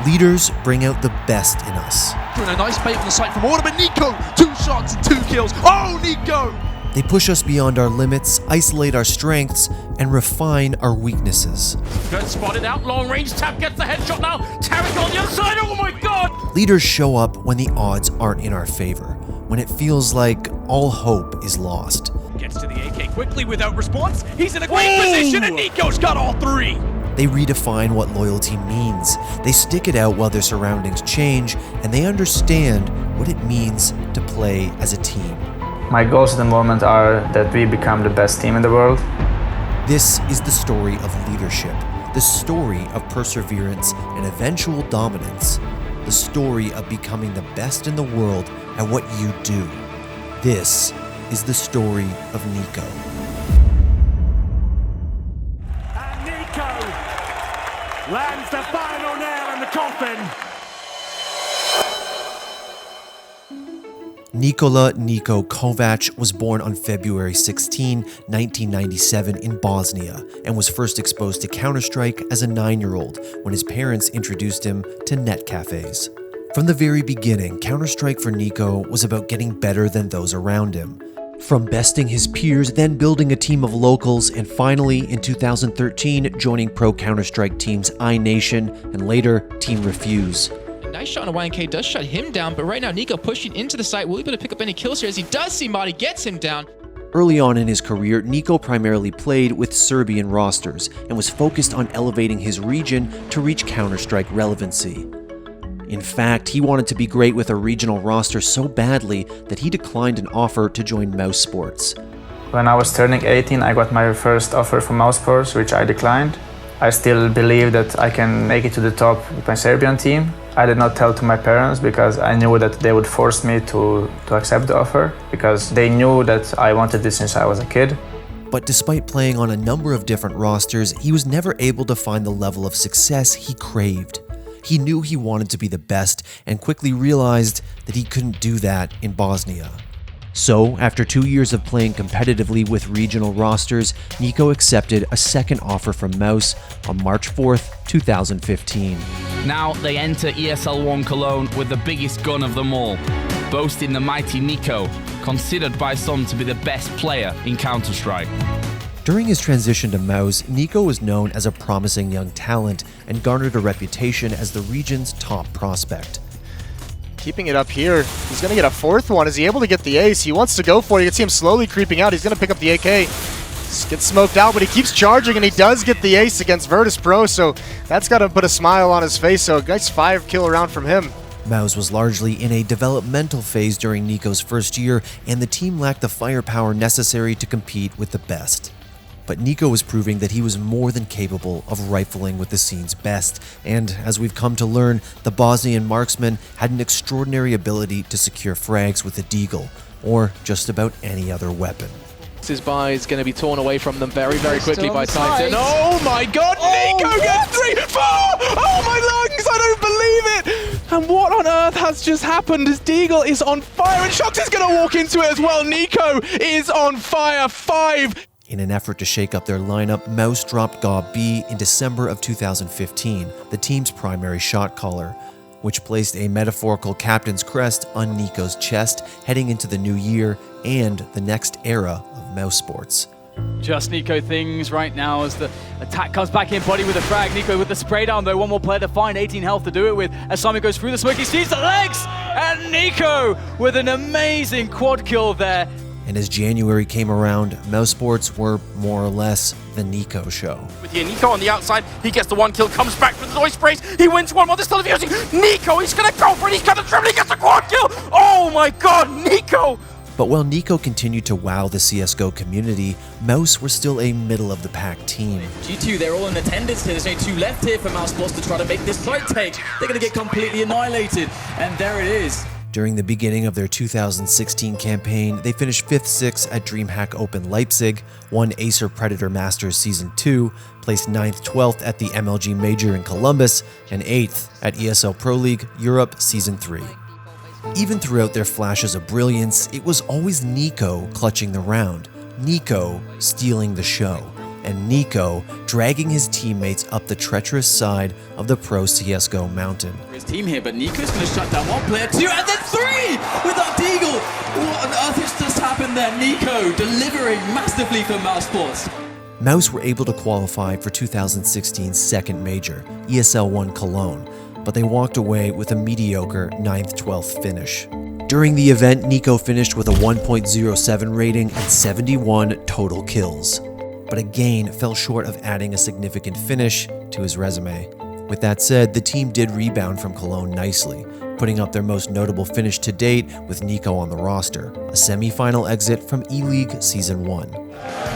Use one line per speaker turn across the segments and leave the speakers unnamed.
Leaders bring out the best in us.
Doing a nice bait from the site from order, but NiKo, 2 shots and 2 kills. Oh, NiKo!
They push us beyond our limits, isolate our strengths, and refine our weaknesses.
Good spotted out, long range tap, gets the headshot now. Tarek on the other side, oh my god!
Leaders show up when the odds aren't in our favor, when it feels like all hope is lost.
Gets to the AK quickly without response. He's in a great position and NiKo's got all 3.
They redefine what loyalty means. They stick it out while their surroundings change, and they understand what it means to play as a team.
My goals at the moment are that we become the best team in the world.
This is the story of leadership, the story of perseverance and eventual dominance, the story of becoming the best in the world at what you do. This is the story of NiKo.
And NiKo lands the final nail in the coffin.
Nikola "NiKo" Kovac was born on February 16, 1997 in Bosnia and was first exposed to Counter-Strike as a 9-year-old when his parents introduced him to net cafes. From the very beginning, Counter-Strike for NiKo was about getting better than those around him. From besting his peers, then building a team of locals, and finally, in 2013, joining pro Counter-Strike teams iNation and later Team Refuse.
Nice shot on a YNK, does shut him down, but right now NiKo pushing into the site. Will he be able to pick up any kills here as he does see Marty gets him down?
Early on in his career, NiKo primarily played with Serbian rosters and was focused on elevating his region to reach Counter-Strike relevancy. In fact, he wanted to be great with a regional roster so badly that he declined an offer to join mousesports.
When I was turning 18, I got my first offer from mousesports, which I declined. I still believe that I can make it to the top with my Serbian team. I did not tell to my parents because I knew that they would force me to accept the offer because they knew that I wanted this since I was a kid.
But despite playing on a number of different rosters, he was never able to find the level of success he craved. He knew he wanted to be the best and quickly realized that he couldn't do that in Bosnia. So, after 2 years of playing competitively with regional rosters, NiKo accepted a second offer from Mouse on March 4th, 2015.
Now they enter ESL 1 Cologne with the biggest gun of them all, boasting the mighty NiKo, considered by some to be the best player in Counter-Strike.
During his transition to Mouse, NiKo was known as a promising young talent and garnered a reputation as the region's top prospect.
Keeping it up here, he's going to get a 4th one. Is he able to get the ace? He wants to go for it. You can see him slowly creeping out. He's going to pick up the AK. Gets smoked out, but he keeps charging, and he does get the ace against Virtus Pro, so that's got to put a smile on his face. So a nice 5-kill round from him.
Mouse was largely in a developmental phase during NiKo's first year, and the team lacked the firepower necessary to compete with the best. But NiKo was proving that he was more than capable of rifling with the scene's best, and as we've come to learn, the Bosnian marksman had an extraordinary ability to secure frags with a deagle, or just about any other weapon.
His buy is going to be torn away from them very, very quickly by Titan. Oh my god, NiKo gets 3, 4! Oh my lungs, I don't believe it! And what on earth has just happened? His deagle is on fire, and Shox is going to walk into it as well. NiKo is on fire, 5!
In an effort to shake up their lineup, Mouse dropped Gob B in December of 2015, the team's primary shot caller, which placed a metaphorical captain's crest on NiKo's chest heading into the new year and the next era of mouse sports.
Just NiKo things right now as the attack comes back in, body with a frag. NiKo with the spray down though, one more player to find, 18 health to do it with. As Simon goes through the smoke, he sees the legs! And NiKo with an amazing quad kill there.
And as January came around, mouse sports were more or less the NiKo show.
With here, NiKo on the outside, he gets the 1 kill, comes back for the noise sprays, he wins one while they're still defusing. NiKo, he's gonna go for it, he's gonna dribble, he gets the quad kill! Oh my god, NiKo!
But while NiKo continued to wow the CSGO community, Mouse were still a middle-of-the-pack team.
G2, they're all in attendance here. There's only 2 left here for mousesports to try to make this site take. They're going to get completely annihilated. And there it is.
During the beginning of their 2016 campaign, they finished 5th, 6th at DreamHack Open Leipzig, won Acer Predator Masters Season 2, placed 9th, 12th at the MLG Major in Columbus, and 8th at ESL Pro League Europe Season 3. Even throughout their flashes of brilliance, it was always NiKo clutching the round, NiKo stealing the show. and NiKo dragging his teammates up the treacherous side of the pro CSGO mountain.
His team here, but NiKo's going to shut down one player, two, and then three with that deagle. What on earth has just happened there? NiKo delivering massively for mousesports.
Mouse were able to qualify for 2016's second major, ESL One Cologne, but they walked away with a mediocre 9th-12th finish. During the event, NiKo finished with a 1.07 rating and 71 total kills, but again fell short of adding a significant finish to his resume. With that said, the team did rebound from Cologne nicely, putting up their most notable finish to date with NiKo on the roster, a semi-final exit from E-League Season 1.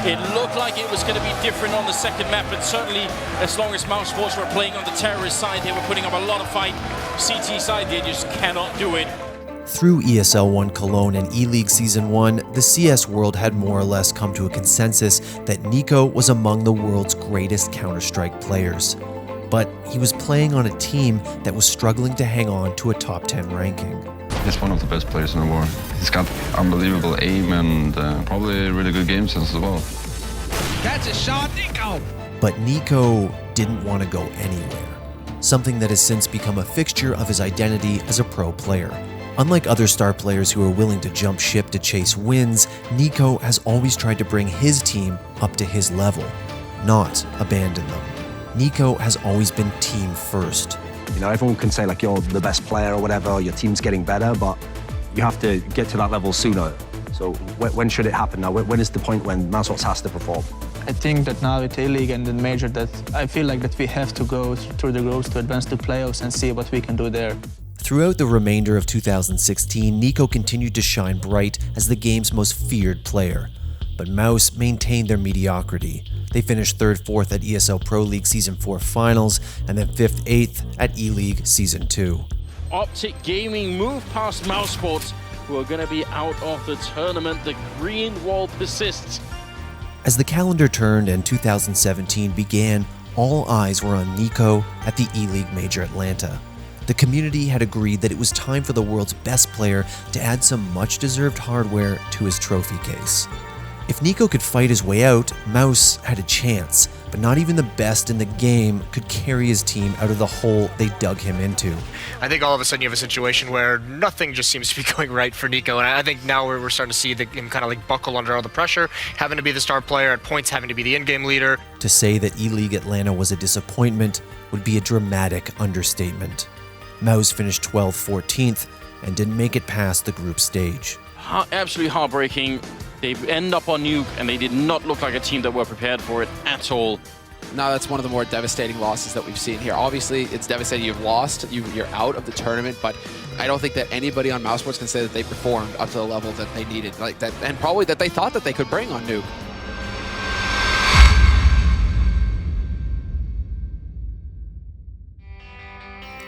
It looked like it was going to be different on the second map, but certainly as long as mousesports were playing on the terrorist side, they were putting up a lot of fight. CT side, they just cannot do it.
Through ESL One Cologne and E-League Season 1, the CS world had more or less come to a consensus that NiKo was among the world's greatest Counter-Strike players. But he was playing on a team that was struggling to hang on to a top 10 ranking.
He's one of the best players in the world. He's got unbelievable aim and probably really good game sense as well.
That's a shot, NiKo!
But NiKo didn't want to go anywhere, something that has since become a fixture of his identity as a pro player. Unlike other star players who are willing to jump ship to chase wins, NiKo has always tried to bring his team up to his level, not abandon them. NiKo has always been team first.
You know, everyone can say like you're the best player or whatever, or your team's getting better, but you have to get to that level sooner. So when should it happen now? When is the point when mousesports has to perform?
I think that now with A-League and the Major that I feel like that we have to go through the groups to advance to playoffs and see what we can do there.
Throughout the remainder of 2016, NiKo continued to shine bright as the game's most feared player. But Mouse maintained their mediocrity. They finished 3rd, 4th at ESL Pro League Season 4 Finals, and then 5th, 8th at E-League Season 2.
Optic Gaming moved past mousesports, who are going to be out of the tournament. The green wall persists.
As the calendar turned and 2017 began, all eyes were on NiKo at the E-League Major Atlanta. The community had agreed that it was time for the world's best player to add some much-deserved hardware to his trophy case. If NiKo could fight his way out, Mouse had a chance, but not even the best in the game could carry his team out of the hole they dug him into.
I think all of a sudden you have a situation where nothing just seems to be going right for NiKo, and I think now we're starting to see him kind of like buckle under all the pressure, having to be the star player, at points having to be the in-game leader.
To say that E-League Atlanta was a disappointment would be a dramatic understatement. Mouse finished 12th, 14th, and didn't make it past the group stage.
Absolutely heartbreaking. They end up on Nuke, and they did not look like a team that were prepared for it at all.
No, that's one of the more devastating losses that we've seen here. Obviously, it's devastating. You've lost. You're out of the tournament, but I don't think that anybody on mousesports can say that they performed up to the level that they needed, like that, and probably that they thought that they could bring on Nuke.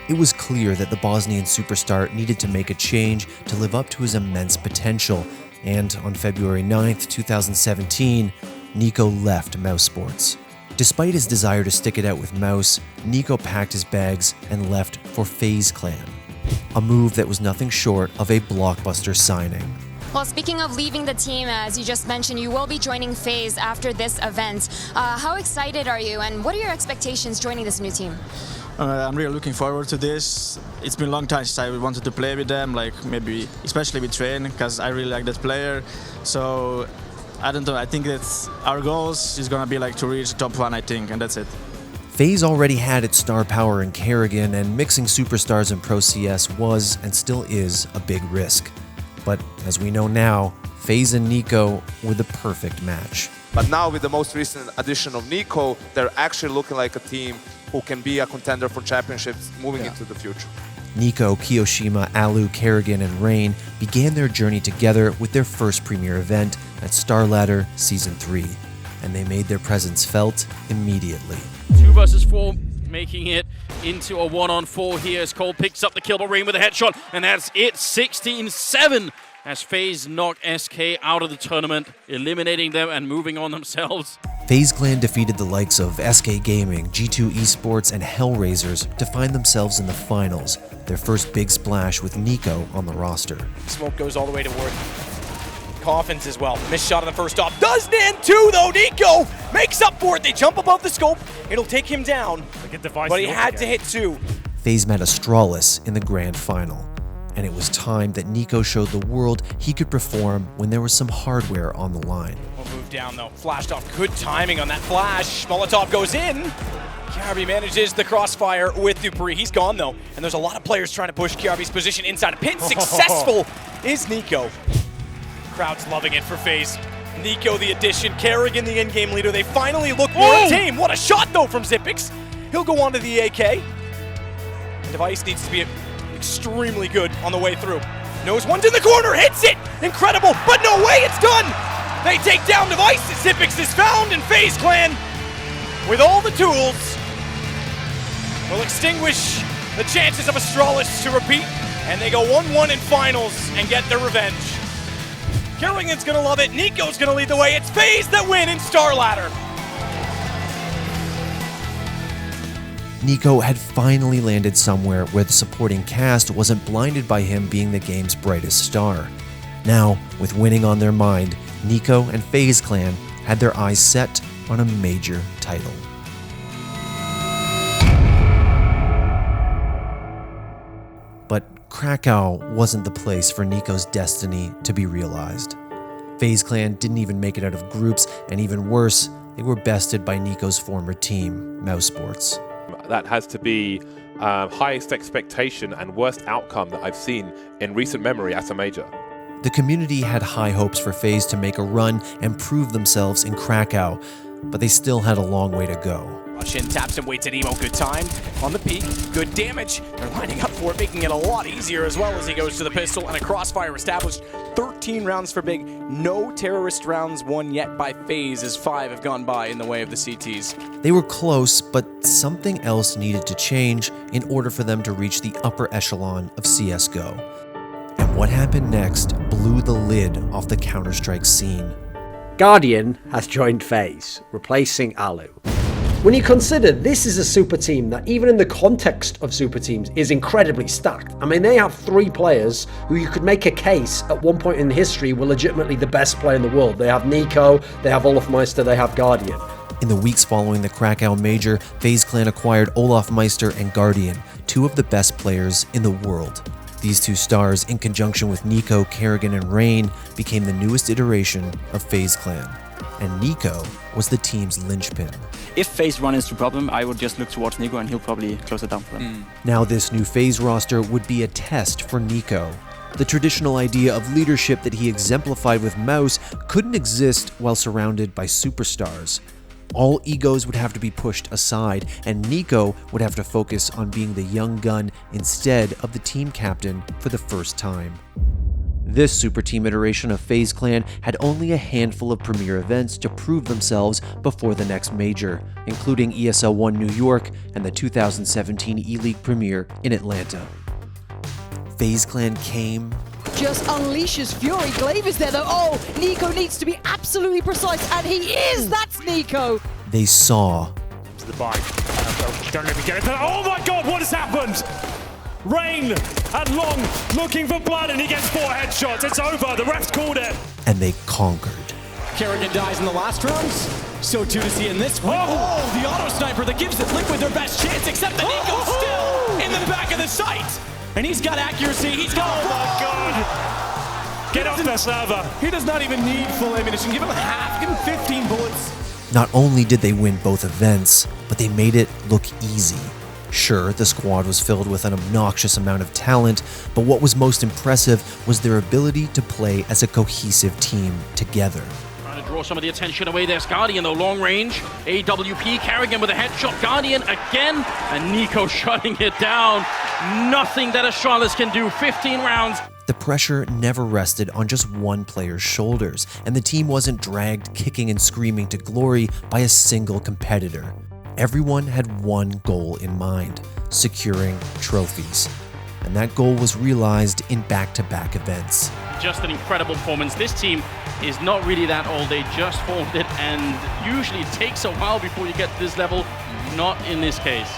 It was clear that the Bosnian superstar needed to make a change to live up to his immense potential, and on February 9th, 2017, NiKo left mousesports. Despite his desire to stick it out with Mouse, NiKo packed his bags and left for FaZe Clan, a move that was nothing short of a blockbuster signing.
Well, speaking of leaving the team, as you just mentioned, you will be joining FaZe after this event. How excited are you, and what are your expectations joining this new team?
I'm really looking forward to this. It's been a long time since I wanted to play with them, like maybe especially with Train, because I really like that player. So I don't know, I think that our goals is gonna be like to reach top 1, I think, and that's it.
FaZe already had its star power in Kerrigan, and mixing superstars in Pro CS was and still is a big risk. But as we know now, FaZe and NiKo were the perfect match.
But now with the most recent addition of NiKo, they're actually looking like a team who can be a contender for championships moving into the future.
NiKo, Kiyoshima, Alu, Kerrigan, and Rain began their journey together with their first premier event at StarLadder Season 3, and they made their presence felt immediately.
2 versus 4, making it into a 1-on-4 here as Cole picks up the kill, but Rain with a headshot, and that's it, 16-7. As FaZe knock SK out of the tournament, eliminating them and moving on themselves.
FaZe Clan defeated the likes of SK Gaming, G2 eSports, and Hellraisers to find themselves in the finals, their first big splash with NiKo on the roster.
Smoke goes all the way to work. Coffins as well. Missed shot on the first off. Does land two though. NiKo makes up for it. They jump above the scope. It'll take him down. But he had to hit two.
FaZe met Astralis in the grand final, and it was time that NiKo showed the world he could perform when there was some hardware on the line.
We'll move down though. Flashed off. Good timing on that flash. Molotov goes in. Kiarby manages the crossfire with Dupree. He's gone though, and there's a lot of players trying to push Kiarby's position inside a pit. Successful is NiKo. Crowd's loving it for FaZe. NiKo the addition, Kerrigan the in-game leader. They finally look more tame. What a shot though from Xyp9x. He'll go on to the AK. Device needs to be extremely good on the way through. Knows one's in the corner, hits it! Incredible, but no way, it's done! They take down Device, Xyp9x is found, and FaZe Clan, with all the tools, will extinguish the chances of Astralis to repeat, and they go 1-1 in finals and get their revenge. Kerrigan's gonna love it, NiKo's gonna lead the way, it's FaZe that win in Star Ladder.
NiKo had finally landed somewhere where the supporting cast wasn't blinded by him being the game's brightest star. Now, with winning on their mind, NiKo and FaZe Clan had their eyes set on a major title. But Krakow wasn't the place for NiKo's destiny to be realized. FaZe Clan didn't even make it out of groups, and even worse, they were bested by NiKo's former team, mousesports.
That has to be highest expectation and worst outcome that I've seen in recent memory at a major.
The community had high hopes for FaZe to make a run and prove themselves in Krakow, but they still had a long way to go.
Rush in, taps and waits at Emo, good time on the peak, good damage. They're lining up for it, making it a lot easier as well as he goes to the pistol and a crossfire established. 13 rounds for Big, no terrorist rounds won yet by FaZe as 5 have gone by in the way of the CTs.
They were close, but something else needed to change in order for them to reach the upper echelon of CSGO. And what happened next blew the lid off the Counter-Strike scene.
Guardian has joined FaZe, replacing Alu. When you consider this is a super team that even in the context of super teams is incredibly stacked. I mean, they have 3 players who you could make a case at one point in history were legitimately the best player in the world. They have NiKo, they have Olofmeister, they have Guardian.
In the weeks following the Krakow Major, FaZe Clan acquired Olofmeister and Guardian, 2 of the best players in the world. These 2 stars, in conjunction with NiKo, Kerrigan, and Rain, became the newest iteration of FaZe Clan. And NiKo was the team's linchpin.
If FaZe run into a problem, I would just look towards NiKo and he'll probably close it down for them.
Now this new FaZe roster would be a test for NiKo. The traditional idea of leadership that he exemplified with Mouse couldn't exist while surrounded by superstars. All egos would have to be pushed aside, and NiKo would have to focus on being the young gun instead of the team captain for the first time. This super team iteration of FaZe Clan had only a handful of premier events to prove themselves before the next major, including ESL One New York and the 2017 E-League premiere in Atlanta. FaZe Clan came,
just unleashes fury. Glaive is there though. Oh, NiKo needs to be absolutely precise, and he is! That's NiKo!
They saw.
To the bike. Don't let me get it. Oh my god, what has happened? Rain and Long looking for blood, and he gets 4 headshots. It's over. The ref's called it.
And they conquered.
Kerrigan dies in the last rounds. So too to see in this one. Oh, the auto sniper that gives the Liquid their best chance, except that NiKo's still in the back of the site. And he's got accuracy. He's got.
Oh my god! Get off the server.
He does not even need full ammunition. Give him half. Give him 15 bullets.
Not only did they win both events, but they made it look easy. Sure, the squad was filled with an obnoxious amount of talent, but what was most impressive was their ability to play as a cohesive team together.
Trying to draw some of the attention away. There's Guardian, though, long range. AWP, Kerrigan with a headshot. Guardian again, and NiKo shutting it down. Nothing that Astralis can do. 15 rounds.
The pressure never rested on just one player's shoulders, and the team wasn't dragged kicking and screaming to glory by a single competitor. Everyone had one goal in mind: securing trophies. And that goal was realized in back-to-back events.
Just an incredible performance. This team is not really that old. They just formed it, and usually it takes a while before you get to this level. Not in this case.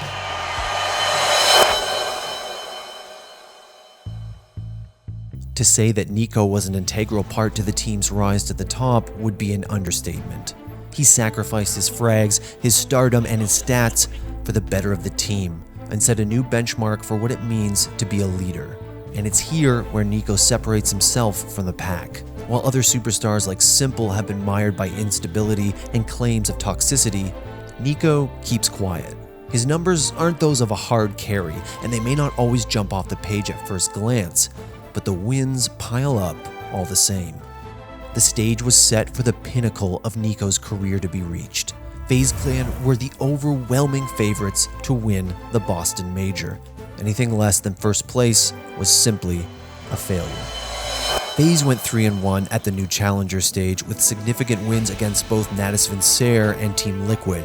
To say that NiKo was an integral part to the team's rise to the top would be an understatement. He sacrificed his frags, his stardom, and his stats for the better of the team, and set a new benchmark for what it means to be a leader. And it's here where NiKo separates himself from the pack. While other superstars like Simple have been mired by instability and claims of toxicity, NiKo keeps quiet. His numbers aren't those of a hard carry, and they may not always jump off the page at first glance, but the wins pile up all the same. The stage was set for the pinnacle of NiKo's career to be reached. FaZe Clan were the overwhelming favorites to win the Boston Major. Anything less than first place was simply a failure. FaZe went 3-1 at the new Challenger stage with significant wins against both Natis and Team Liquid.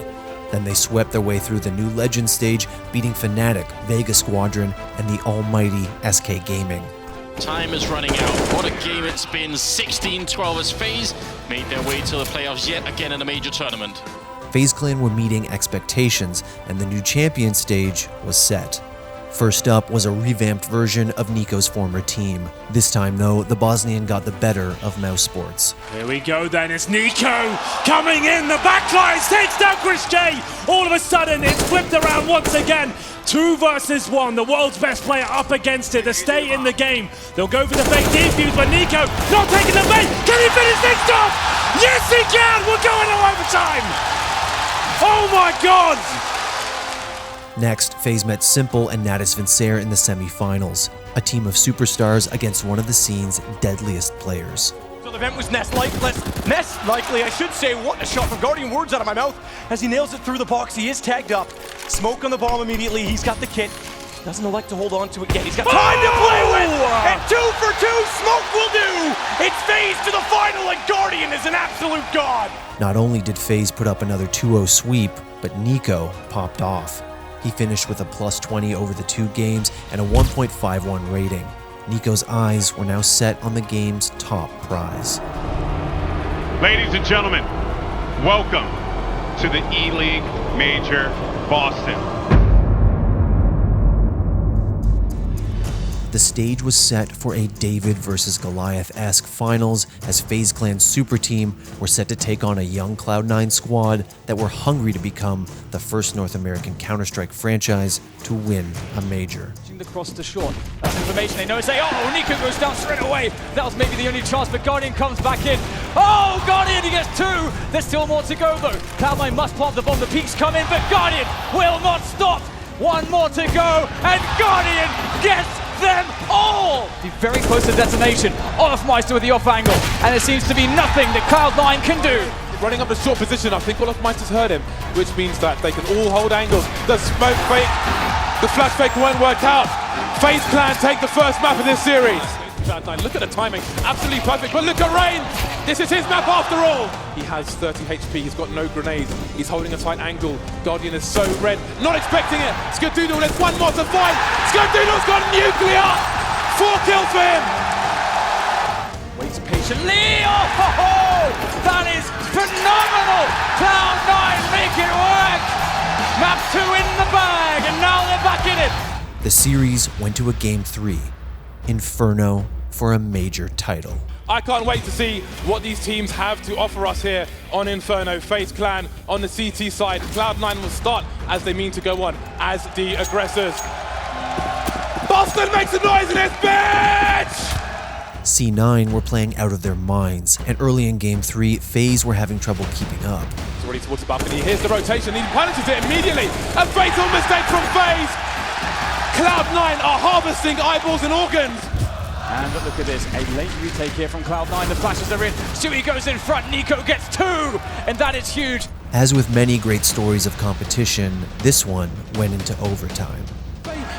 Then they swept their way through the new Legend stage, beating Fnatic, Vega Squadron, and the almighty SK Gaming.
Time is running out. What a game it's been. 16-12 as FaZe made their way to the playoffs yet again in a major tournament.
FaZe Clan were meeting expectations, and the new champion stage was set. First up was a revamped version of NiKo's former team. This time, though, the Bosnian got the better of mousesports.
Here we go then, it's NiKo coming in, the backlines takes down Chris J. All of a sudden, it's flipped around once again. 2 versus 1, the world's best player up against it to stay in the game. They'll go for the fake defuse, but NiKo not taking the bait. Can he finish things off? Yes, he can! We're going to overtime! Oh my God!
Next, FaZe met Simple and Natis in the semi-finals, a team of superstars against one of the scene's deadliest players.
So the event was Nest likely, I should say. What a shot from Guardian, words out of my mouth as he nails it through the box. He is tagged up. Smoke on the bomb immediately. He's got the kit. Doesn't elect to hold on to it yet. He's got time to play with. And 2 for 2, Smoke will do. It's FaZe to the final, and Guardian is an absolute god.
Not only did FaZe put up another 2-0 sweep, but NiKo popped off. He finished with a +20 over the 2 games and a 1.51 rating. NiKo's eyes were now set on the game's top prize.
Ladies and gentlemen, welcome to the E-League Major Boston.
The stage was set for a David versus Goliath-esque finals as FaZe Clan's super team were set to take on a young Cloud9 squad that were hungry to become the first North American Counter-Strike franchise to win a major.
The cross to short. That's information they know. Say, oh, NiKo goes down straight away. That was maybe the only chance, but Guardian comes back in. Oh, Guardian, he gets 2. There's still more to go, though. Cloud9 must plant the bomb. The peaks come in, but Guardian will not stop. 1 more to go, and Guardian gets them all! Be very close to detonation. Olofmeister with the off angle, and it seems to be nothing that Cloud9 can do.
Running up the short position, I think Olofmeister's heard him, which means that they can all hold angles. The smoke fake, the flash fake won't work out. FaZe Clan take the first map of this series. Cloud9, look at the timing, absolutely perfect, but look at Rain! This is his map after all! He has 30 HP, he's got no grenades, he's holding a tight angle. Guardian is so red, not expecting it! Skadoodle, there's 1 more to find! Skadoodle's got nuclear! 4 kills for him!
Waits patiently, oh, that is phenomenal! Cloud9 make it work! Map 2 in the bag, and now they're back in it!
The series went to a Game 3, Inferno for a major title.
I can't wait to see what these teams have to offer us here on Inferno. FaZe Clan on the CT side. Cloud9 will start as they mean to go on as the aggressors. Boston makes a noise in this bitch!
C9 were playing out of their minds, and early in Game 3, FaZe were having trouble keeping up.
It's already towards the balcony. Here's the rotation. He punishes it immediately. A fatal mistake from FaZe. Cloud9 are harvesting eyeballs and organs.
And look at this, a late retake here from Cloud9. The flashes are in. Stewie goes in front. NiKo gets 2, and that is huge.
As with many great stories of competition, this one went into overtime.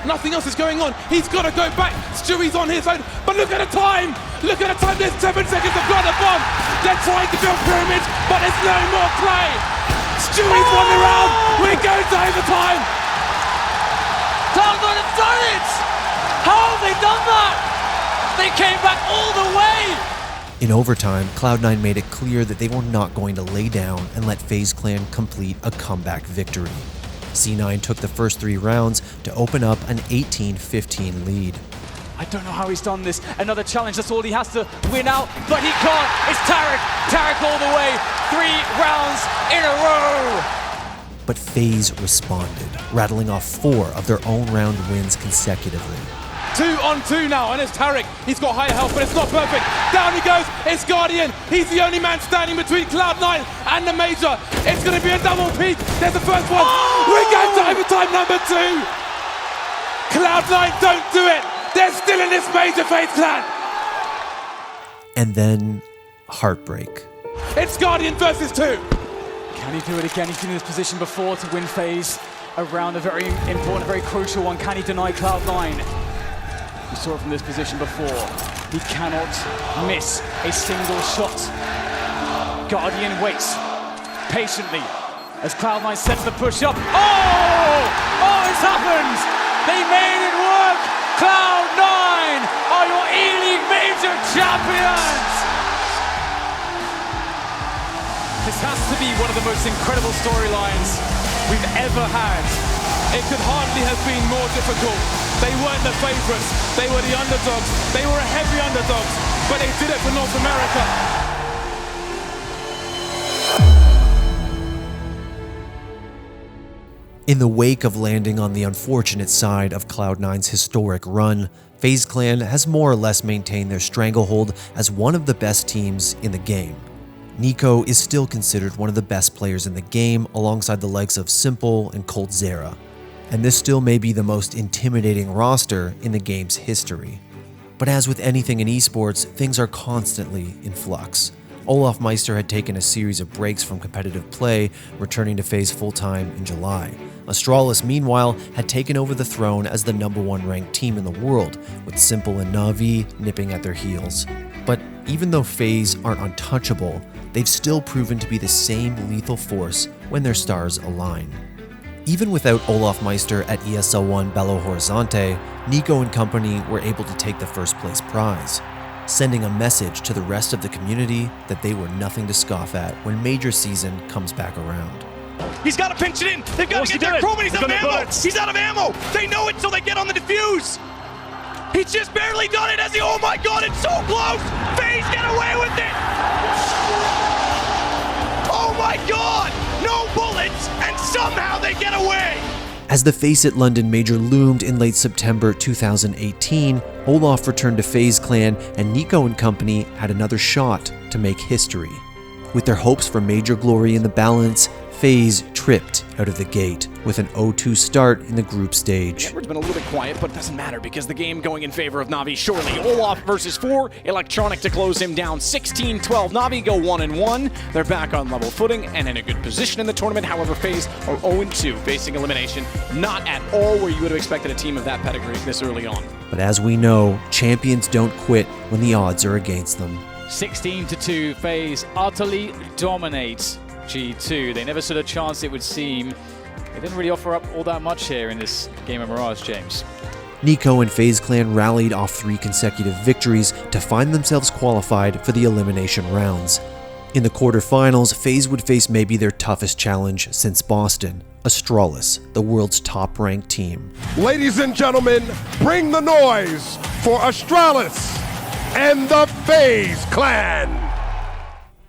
Nothing else is going on. He's got to go back. Stewie's on his own. But look at the time. Look at the time. There's 7 seconds to plant the bomb. They're trying to build pyramids, but there's no more play. Stewie's won the round. We're going to overtime.
Cloud9 have done it. How have they done that? They came back all the way!
In overtime, Cloud9 made it clear that they were not going to lay down and let FaZe Clan complete a comeback victory. C9 took the first 3 rounds to open up an 18-15 lead.
I don't know how he's done this. Another challenge, that's all he has to win out, but he can't. It's Tarek. Tarek all the way. 3 rounds in a row.
But FaZe responded, rattling off 4 of their own round wins consecutively.
2 on 2 now, and it's Tarek. He's got higher health, but it's not perfect. Down he goes. It's Guardian. He's the only man standing between Cloud9 and the Major. It's going to be a double peak. There's the first one. We're going to overtime number 2. Cloud9 don't do it. They're still in this Major FaZe clan.
And then, heartbreak.
It's Guardian versus 2.
Can he do it again? He's been in this position before to win FaZe around a very important, very crucial one. Can he deny Cloud9? We saw it from this position before. He cannot miss a single shot. Guardian waits patiently as Cloud9 sets the push up. Oh, it's happened! They made it work! Cloud9 are your E-League Major champions! This has to be one of the most incredible storylines we've ever had.
It could hardly have been more difficult. They weren't the favourites, they were the underdogs. They were heavy underdogs, but they did it for North America.
In the wake of landing on the unfortunate side of Cloud9's historic run, FaZe Clan has more or less maintained their stranglehold as one of the best teams in the game. NiKo is still considered one of the best players in the game alongside the likes of Simple and coldzera. And this still may be the most intimidating roster in the game's history. But as with anything in esports, things are constantly in flux. olofmeister had taken a series of breaks from competitive play, returning to FaZe full-time in July. Astralis, meanwhile, had taken over the throne as the #1 ranked team in the world, with Simple and Na'Vi nipping at their heels. But even though FaZe aren't untouchable, they've still proven to be the same lethal force when their stars align. Even without olofmeister at ESL1 Belo Horizonte, NiKo and company were able to take the first place prize, sending a message to the rest of the community that they were nothing to scoff at when Major season comes back around.
He's got to pinch it in. They've got to get their Chroma. He's out of ammo. He's out of ammo. They know it, so they get on the defuse. He's just barely done it as he, oh my God, it's so close. FaZe get away with it. Oh my God, no bullets, and somehow they get away.
As the Face It London Major loomed in late September 2018, Olof returned to FaZe Clan and NiKo and company had another shot to make history. With their hopes for Major glory in the balance, FaZe tripped out of the gate with an 0-2 start in the group stage.
Edward's been a little bit quiet, but it doesn't matter because the game going in favor of Na'Vi surely. Olof versus 4, Electronic to close him down 16-12. Na'Vi go 1-1. They're back on level footing and in a good position in the tournament. However, FaZe are 0-2, facing elimination. Not at all where you would have expected a team of that pedigree this early on.
But as we know, champions don't quit when the odds are against them.
16-2, FaZe utterly dominates G2. They never stood a chance, it would seem. They didn't really offer up all that much here in this game of Mirage, James.
NiKo and FaZe Clan rallied off 3 consecutive victories to find themselves qualified for the elimination rounds. In the quarterfinals, FaZe would face maybe their toughest challenge since Boston, Astralis, the world's top-ranked team.
Ladies and gentlemen, bring the noise for Astralis and the FaZe Clan.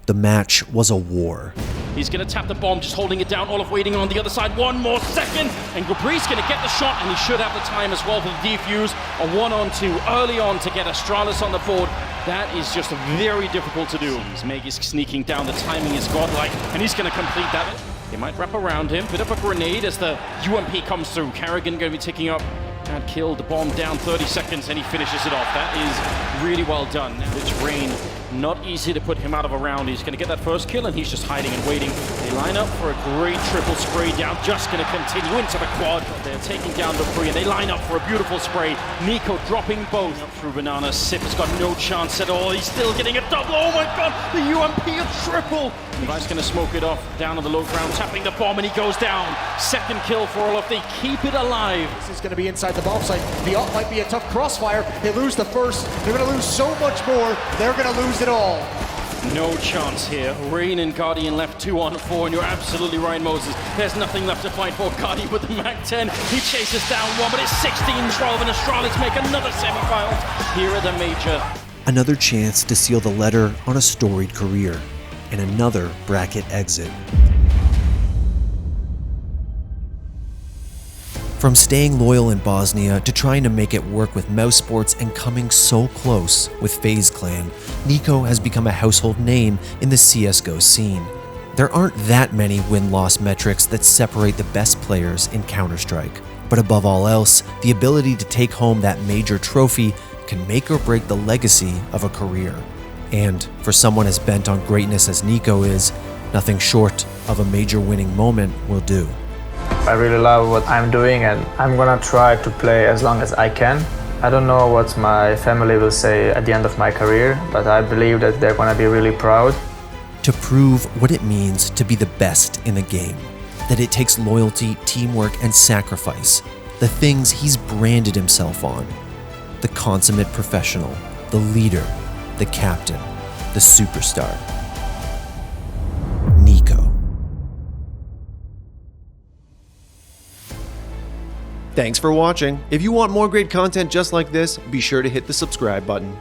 The match was a war.
He's going to tap the bomb, just holding it down. Olof waiting on the other side. 1 more second, and Gabri's going to get the shot, and he should have the time as well for the defuse. A 1-on-2 early on to get Astralis on the board. That is just very difficult to do. Meg is sneaking down. The timing is godlike, and he's going to complete that. They might wrap around him. Bit of a grenade as the UMP comes through. Karrigan going to be taking up and killed the bomb down 30 seconds, and he finishes it off. That is really well done. Now it's Rain. Not easy to put him out of a round. He's going to get that first kill, and he's just hiding and waiting. They line up for a great triple spray down. Just going to continue into the quad. They're taking down Dupree, and they line up for a beautiful spray. NiKo dropping both up through Banana. Sip has got no chance at all. He's still getting a double. Oh my God, the UMP a triple. Levi's going to smoke it off down on the low ground, tapping the bomb, and he goes down. Second kill for Olof. They keep it alive.
This is going to be inside the bomb site. The ult might be a tough crossfire. They lose the first. They're going to lose so much more. They're going to lose it all.
No chance here. Rain and Guardian left 2-on-4, and you're absolutely right, Moses. There's nothing left to fight for. Guardian with the MAC-10. He chases down one, but it's 16-12, and Astralis make another semifinals here at the Major.
Another chance to seal the letter on a storied career, and another bracket exit. From staying loyal in Bosnia to trying to make it work with mousesports and coming so close with FaZe Clan, NiKo has become a household name in the CSGO scene. There aren't that many win-loss metrics that separate the best players in Counter-Strike, but above all else, the ability to take home that major trophy can make or break the legacy of a career. And for someone as bent on greatness as NiKo is, nothing short of a major winning moment will do.
I really love what I'm doing and I'm gonna try to play as long as I can. I don't know what my family will say at the end of my career, but I believe that they're gonna be really proud.
To prove what it means to be the best in the game, that it takes loyalty, teamwork, and sacrifice, the things he's branded himself on. The consummate professional, the leader, the captain, the superstar. NiKo. Thanks for watching. If you want more great content just like this, be sure to hit the subscribe button.